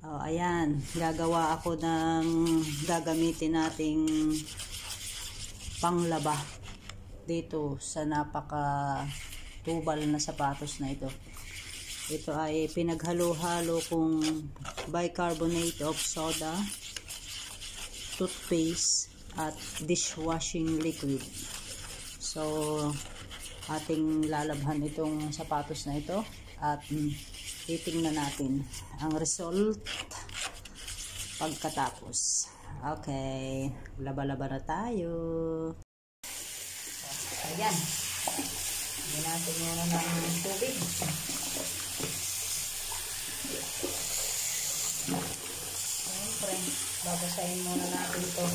Oh, ayan, gagawa ako ng gagamitin nating panglaba dito sa napaka tubal na sapatos na ito. Ito ay pinaghalo-halo kong bicarbonate of soda, toothpaste at dishwashing liquid. So ating lalabhan itong sapatos na ito at titingnan natin ang result pagkatapos. Okay, laba-laba na tayo. Ayan, hindi natin muna ng tubig. Siyempre, babasahin muna natin ito.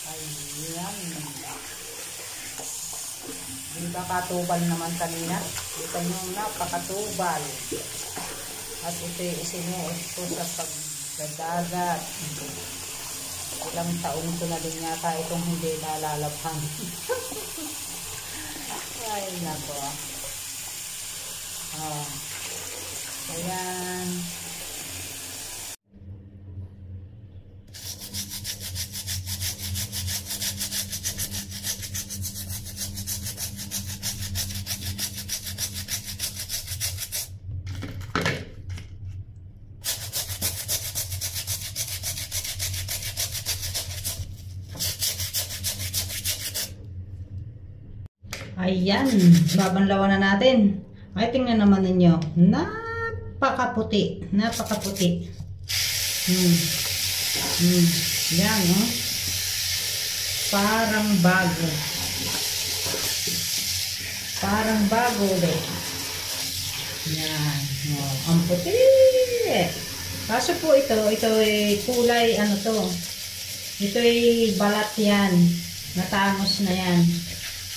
Ayan. Di ba katubal naman kanina? Ito yung napakatubal. At ito yung isinuot ko sa pagdadagat. Ilang taon ko na din yata itong hindi nalalabhan. Ay, nako. Ayan. Ayan, babanlawan na natin. Ay, tingnan naman ninyo. Napakaputi. Napakaputi. Yan, oh. Parang bago. Parang bago ulit. Yan. Oh, ang puti. Kaso po ito ay kulay, ano to. Ito ay balat yan. Natangos na yan.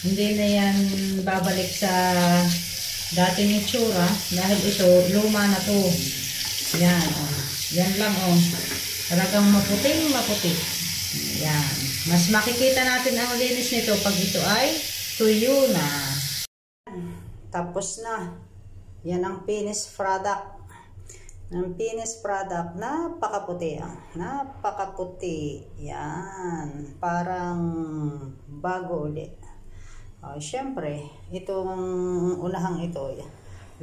Hindi na yan babalik sa dating itsura dahil ito luma na to. Yan, oh. Yan lang, oh. Talagang maputing maputi. Yan. Mas makikita natin ang linis nito pag ito ay tuyo na. Tapos na. Yan ang finished product. Ang finished product, napakaputi. Napakaputi. Yan. Parang bago ulit. Siyempre, itong unahang ito,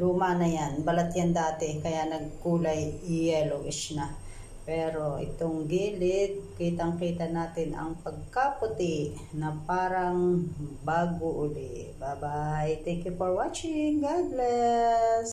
luma na yan. Balat yan dati, kaya nagkulay yellowish na. Pero itong gilid, kitang-kita natin ang pagkaputi na parang bago uli. Bye-bye. Thank you for watching. God bless.